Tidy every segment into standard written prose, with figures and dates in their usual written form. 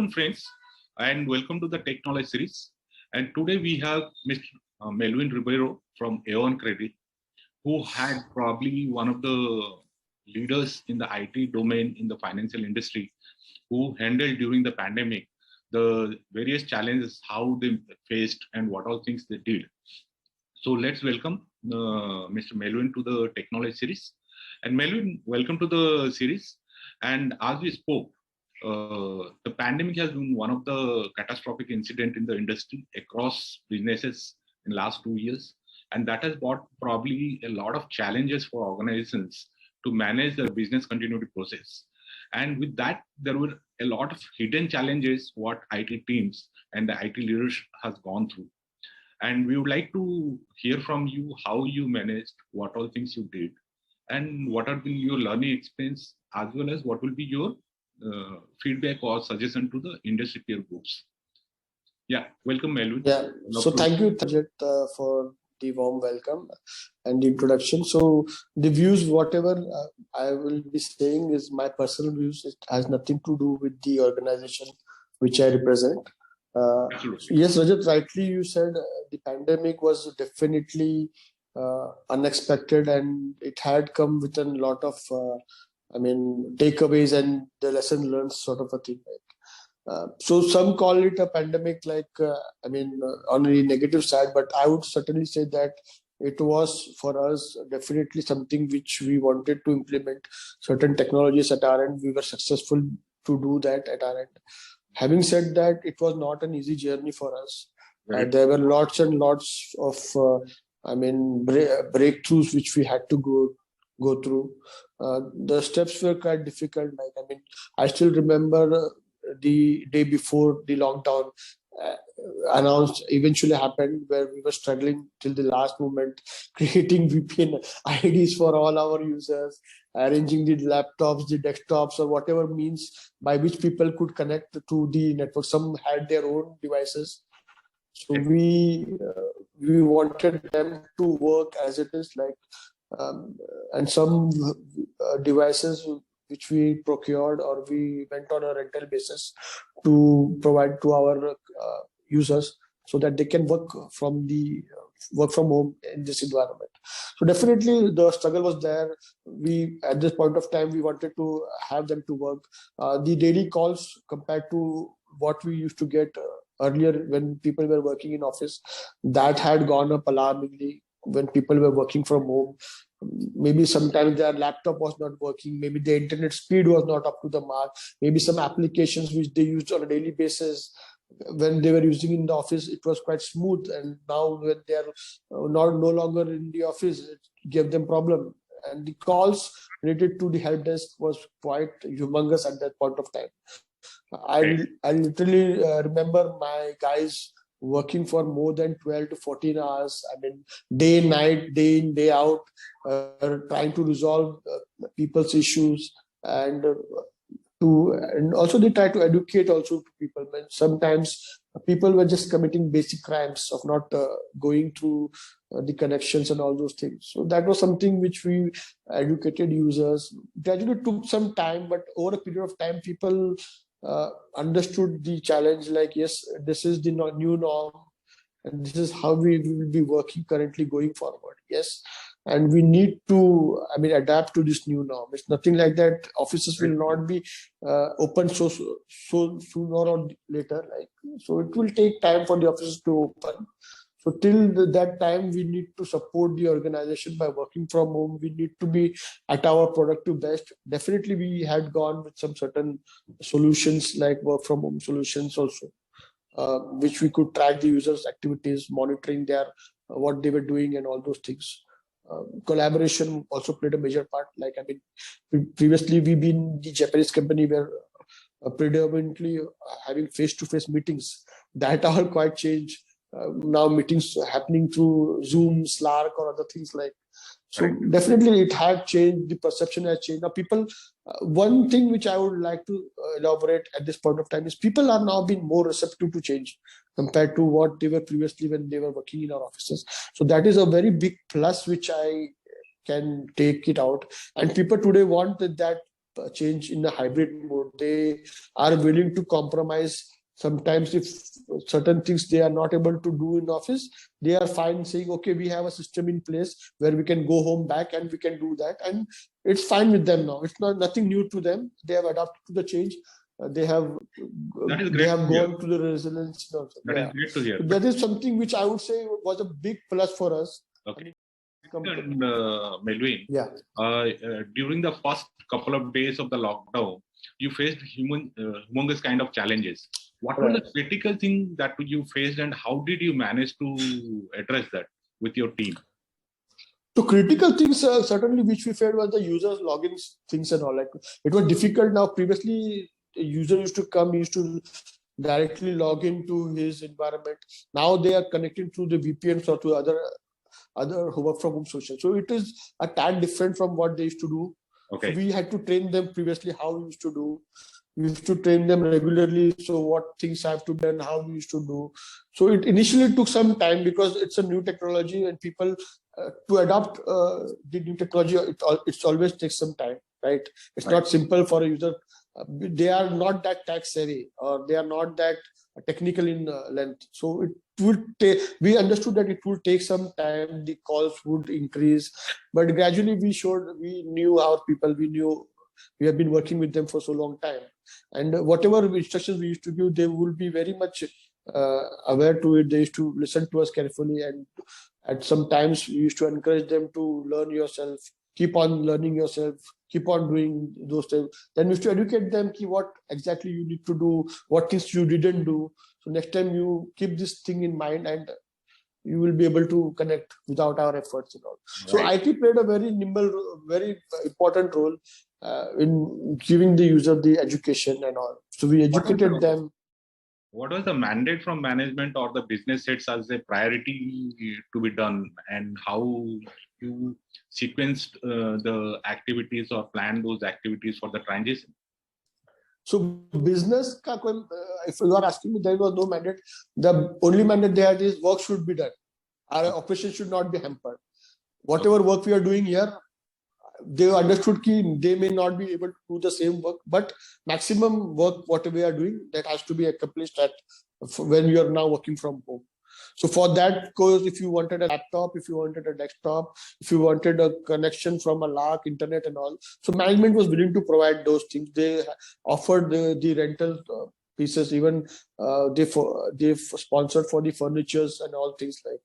Welcome, friends, and welcome to the Tech Knowledge series. And today we have Mr. Melwyn Rebbiero from Aeon Credit, who had probably one of the leaders in the IT domain in the financial industry, who handled during the pandemic the various challenges, how they faced, and what all things they did. So let's welcome Mr. Melwyn to the Tech Knowledge series. And Melwyn, welcome to the series. And as we spoke, the pandemic has been one of the catastrophic incident in the industry across businesses in the last 2 years. And that has brought probably a lot of challenges for organizations to manage their business continuity process. And with that, there were a lot of hidden challenges what IT teams and the IT leaders has gone through. And we would like to hear from you how you managed, what all things you did, and what have been your learning experience, as well as what will be your feedback or suggestion to the industry peer groups. Yeah, welcome, Melwyn. Yeah, so thank you, Tajit, for the warm welcome and the introduction. So the views, whatever I will be saying is my personal views. It has nothing to do with the organization which I represent. Yes, Rajat, rightly you said the pandemic was definitely unexpected, and it had come with a lot of takeaways and the lesson learned sort of a thing. So some call it a pandemic, on the negative side, but I would certainly say that it was for us definitely something which we wanted to implement certain technologies at our end. We were successful to do that at our end. Having said that, it was not an easy journey for us. Right. There were lots and lots of breakthroughs which we had to go through. The steps were quite difficult. I still remember the day before the lockdown announced eventually happened, where we were struggling till the last moment, creating VPN IDs for all our users, arranging the laptops, the desktops, or whatever means by which people could connect to the network. Some had their own devices. So we wanted them to work as it is, and some devices which we procured or we went on a rental basis to provide to our users so that they can work from home in this environment. So definitely the struggle was there. At this point of time, we wanted to have them to work. The daily calls compared to what we used to get earlier when people were working in office, that had gone up alarmingly when people were working from home. Maybe sometimes their laptop was not working, maybe the internet speed was not up to the mark, maybe some applications which they used on a daily basis when they were using in the office, it was quite smooth, and now when they are no longer in the office, it gave them problem. And the calls related to the help desk was quite humongous at that point of time. I literally remember my guys working for more than 12 to 14 hours, day and night, day in, day out, trying to resolve people's issues, and also they try to educate also to people. Sometimes people were just committing basic crimes of not going through the connections and all those things. So that was something which we educated users. Gradually took some time, but over a period of time, people understood the challenge, yes, this is the new norm and this is how we will be working currently going forward. Yes, and we need to adapt to this new norm. It's nothing like that offices will not be open so sooner or later, so it will take time for the offices to open. So till that time, we need to support the organization by working from home. We need to be at our productive best. Definitely, we had gone with some certain solutions like work from home solutions also, which we could track the users' activities, monitoring what they were doing and all those things. Collaboration also played a major part. Previously we've been the Japanese company were predominantly having face-to-face meetings. That are quite changed. Now meetings happening through Zoom, Slack, or other things like. So definitely it had changed. The perception has changed. Now people, one thing which I would like to elaborate at this point of time is people are now being more receptive to change compared to what they were previously when they were working in our offices. So that is a very big plus which I can take it out. And people today want that change in a hybrid mode. They are willing to compromise. Sometimes if certain things they are not able to do in office, they are fine saying, okay, we have a system in place where we can go home back and we can do that. And it's fine with them now. It's not nothing new to them. They have adapted to the change. They have gone to the resilience. That is great to hear. So that is something which I would say was a big plus for us. Okay. And Melwyn, during the first couple of days of the lockdown, you faced humongous kind of challenges. What were the critical things that you faced, and how did you manage to address that with your team? So critical things certainly which we faced was the users login things and all. Like it was difficult now. Previously, a user used to directly log into his environment. Now they are connecting through the VPNs or to other work from home solutions. So it is a tad different from what they used to do. Okay. So we had to train them previously how we used to do. We used to train them regularly. So what things have to be done, how we used to do. So it initially took some time because it's a new technology and people to adopt the new technology, it always takes some time, right? It's not simple for a user. They are not that tech savvy or they are not that technical in length. So it would take, we understood that it would take some time, the calls would increase, but gradually we knew our people, we have been working with them for so long time. And whatever instructions we used to give, they will be very much aware to it. They used to listen to us carefully, and at some times we used to encourage them to learn yourself, keep on learning yourself, keep on doing those things. Then we used to educate them what exactly you need to do, what things you didn't do. So next time you keep this thing in mind and you will be able to connect without our efforts and all. So IT played a very very important role in giving the user the education and all. So we educated them. What was the mandate from management or the business heads as a priority to be done, and how you sequenced the activities or planned those activities for the transition? So business, if you are asking me, there was no mandate. The only mandate they had is work should be done. Our operation should not be hampered. Whatever work we are doing here, they understood that they may not be able to do the same work, but maximum work, whatever we are doing, that has to be accomplished when we are now working from home. So for that course, if you wanted a laptop, if you wanted a desktop, if you wanted a connection from a LARC, internet and all, so management was willing to provide those things. They offered the rental pieces, even they sponsored for the furnitures and all things, like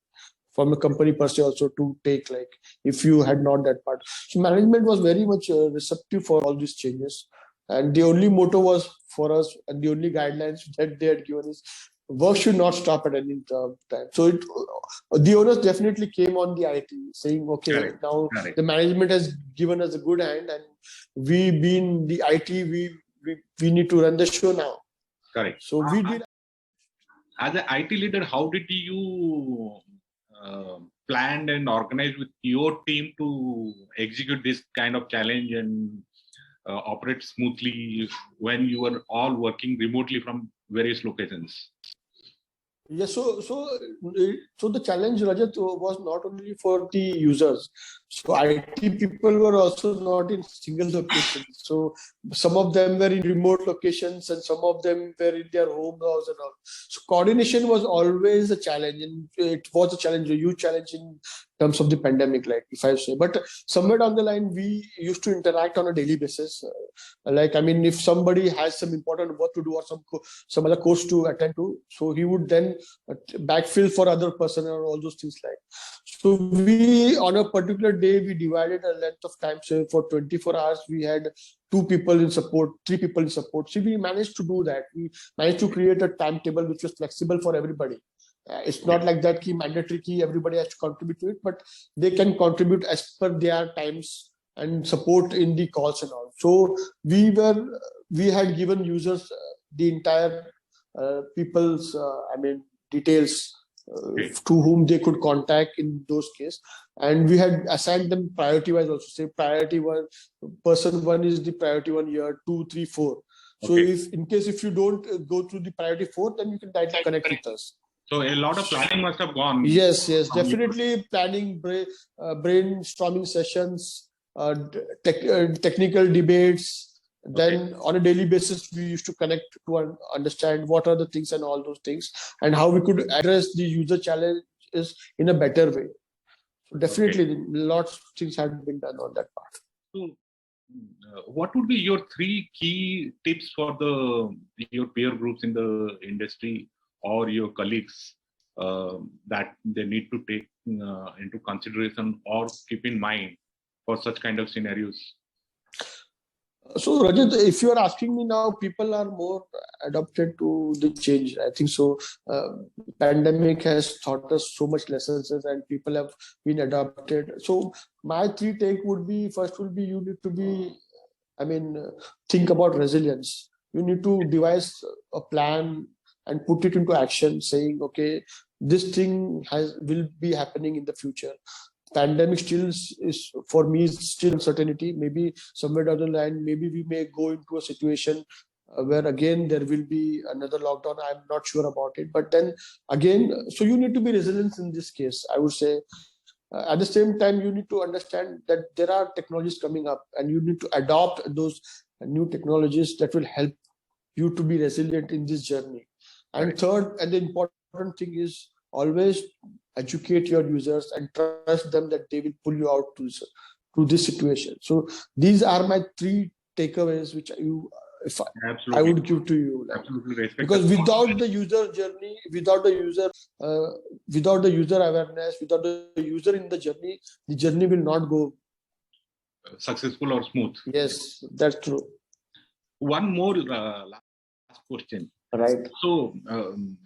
from a company per se also to take, like if you had not that part. So management was very much receptive for all these changes. And the only motto was for us, and the only guidelines that they had given is work should not stop at any time. So the owners definitely came on the IT saying, okay, now the management has given us a good hand, and we being the IT, we need to run the show now. Correct. So we did. As an IT leader, how did you plan and organize with your team to execute this kind of challenge and operate smoothly when you were all working remotely from various locations? Yes, so the challenge, Rajat, was not only for the users. So IT people were also not in single locations. So some of them were in remote locations and some of them were in their home house and all. So coordination was always a challenge, and it was a huge challenge in terms of the pandemic, like if I say. But somewhere down the line, we used to interact on a daily basis. If somebody has some important work to do or some other course to attend to, so he would then backfill for other person or all those things like. So we, on a particular day, we divided a length of time. So for 24 hours, we had 2 people in support, 3 people in support. So we managed to do that. We managed to create a timetable which was flexible for everybody. It's not like that key mandatory key, everybody has to contribute to it, but they can contribute as per their times and support in the calls and all. So we had given users the entire people's details to whom they could contact in those cases, and we had assigned them priority wise also. Say priority 1, person 1 is the priority 1 here, 2, 3, 4. So if you don't go through the priority 4, then you can directly connect with us. So a lot of planning must have gone. Yes, definitely planning, brainstorming sessions, technical debates, Then on a daily basis, we used to connect to understand what are the things and all those things, and how we could address the user challenges in a better way. So definitely, lots of things have been done on that part. So, what would be your 3 key tips for your peer groups in the industry or your colleagues that they need to take into consideration or keep in mind for such kind of scenarios? So Rajat, if you are asking me now, people are more adapted to the change. I think so. Pandemic has taught us so much lessons, and people have been adapted. So my 3 take would be: first will be, you need to be, think about resilience. You need to devise a plan and put it into action, saying, okay, this thing will be happening in the future. Pandemic still is for me still uncertainty. Maybe somewhere down the line, maybe we may go into a situation where again there will be another lockdown. I'm not sure about it, but then again, so you need to be resilient in this case, I would say. At the same time, you need to understand that there are technologies coming up, and you need to adopt those new technologies that will help you to be resilient in this journey. And third, and the important thing is, always educate your users and trust them that they will pull you out to this situation. So these are my 3 takeaways, which I would give to you. Absolutely, because without the user journey, without the user awareness, without the user in the journey will not go successful or smooth. Yes, that's true. One more last question. Right. So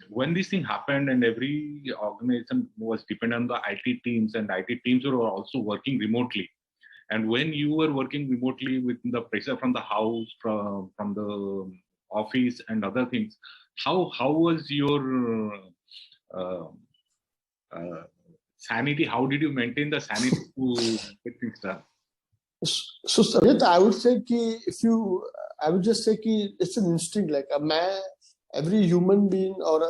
when this thing happened and every organization was dependent on the IT teams, and IT teams were also working remotely. And when you were working remotely with the pressure from the house, from the office and other things, how was your sanity? How did you maintain the sanity to get things done? So Sajid, I would say I would just say it's an instinct. Like a man, every human being or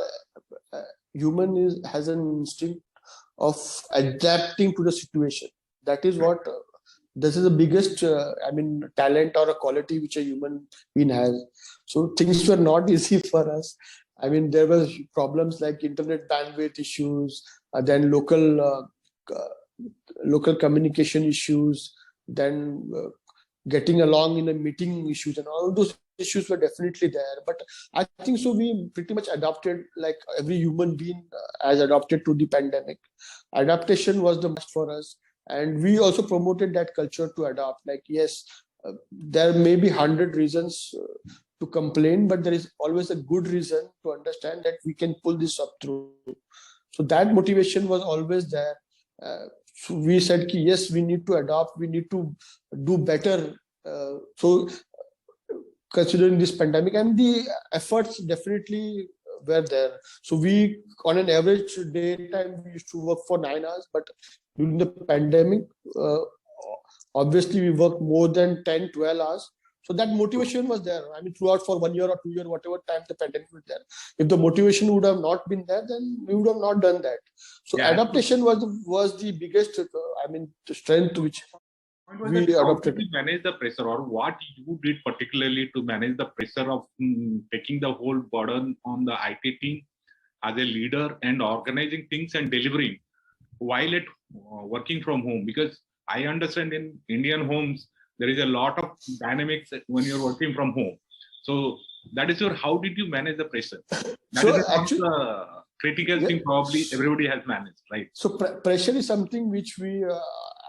a human has an instinct of adapting to the situation. That is what this is the biggest talent or a quality which a human being has. So things were not easy for us. There were problems like internet bandwidth issues, then local communication issues, then getting along in a meeting issues, and all those issues were definitely there. But I think so we pretty much adapted, like every human being has adapted to the pandemic. Adaptation was the must for us, and we also promoted that culture to adapt. Like, yes, there may be 100 reasons to complain, but there is always a good reason to understand that we can pull this up through. So that motivation was always there. So we said, yes, we need to adopt, we need to do better. So considering this pandemic, and the efforts definitely were there. So we, on an average daytime, we used to work for 9 hours, but during the pandemic, obviously we worked more than 10, 12 hours. So that motivation was there. Throughout for 1 year or 2 years, whatever time the pandemic was there. If the motivation would have not been there, then we would have not done that. So adaptation was the biggest, the strength which we adopted. How did you manage the pressure, or what you did particularly to manage the pressure of taking the whole burden on the IT team as a leader and organizing things and delivering while working from home? Because I understand in Indian homes, there is a lot of dynamics when you're working from home. So that is how did you manage the pressure? That is actually the critical thing probably everybody has managed, right? So pressure is something which we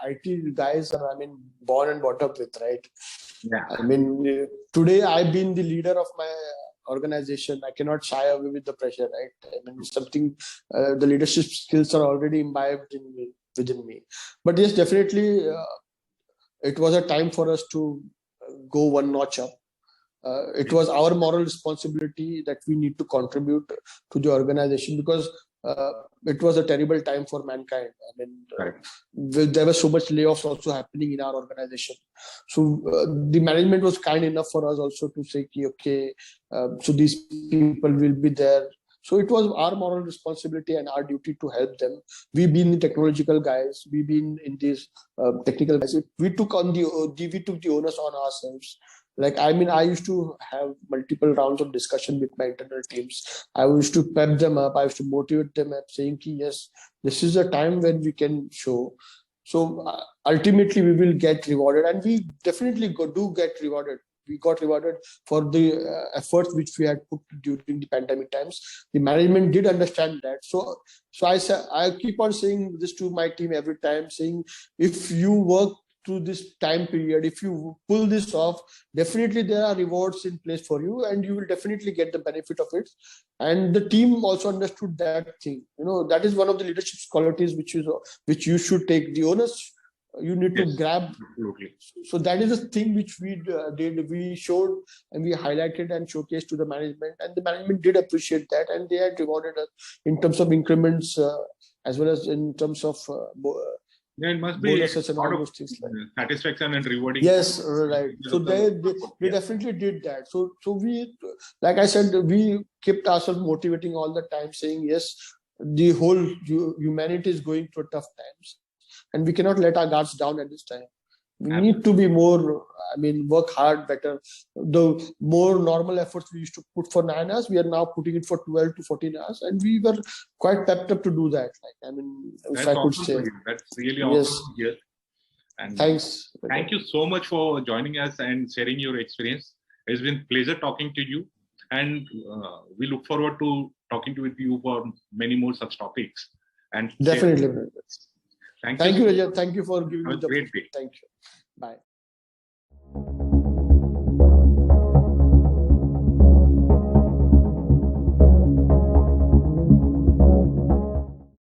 IT guys are, born and brought up with, right? Yeah. Today I've been the leader of my organization. I cannot shy away with the pressure, right? It's something, the leadership skills are already imbibed within me. But yes, definitely, it was a time for us to go one notch up. It was our moral responsibility that we need to contribute to the organization, because it was a terrible time for mankind. There was so much layoffs also happening in our organization. So the management was kind enough for us also to say, okay, so these people will be there. So it was our moral responsibility and our duty to help them. We've been the technological guys. We've been in these technical guys. We took the onus on ourselves Like, I mean, I used to have multiple rounds of discussion with my internal teams. I used to pep them up. I used to motivate them up, saying, yes, this is a time when we can show. So ultimately, we will get rewarded, and we definitely do get rewarded. We got rewarded for the efforts which we had put during the pandemic times. The management did understand that. So I keep on saying this to my team every time, saying, if you work through this time period, if you pull this off, definitely there are rewards in place for you, and you will definitely get the benefit of it. And the team also understood that thing. That is one of the leadership qualities which you should take. The onus you need to grab. Absolutely. So that is the thing which we did. We showed and we highlighted and showcased to the management, and the management did appreciate that, and they had rewarded us in terms of increments, as well as in terms of it must be bonuses and all those things. Satisfaction and rewarding. Yes, right. So they definitely did that. So we, like I said, we kept ourselves motivating all the time, saying, yes, the whole humanity is going through tough times, and we cannot let our guards down at this time. We need to be more, work hard, better. The more normal efforts we used to put for 9 hours, we are now putting it for 12 to 14 hours. And we were quite pepped up to do that. If I could say. That's really awesome. Yes. And thanks. Thank you so much for joining us and sharing your experience. It's been a pleasure talking to you. And we look forward to talking with you for many more such topics. And definitely. Thank you, Rajat. Thank you for giving me the great day. Thank you. Bye.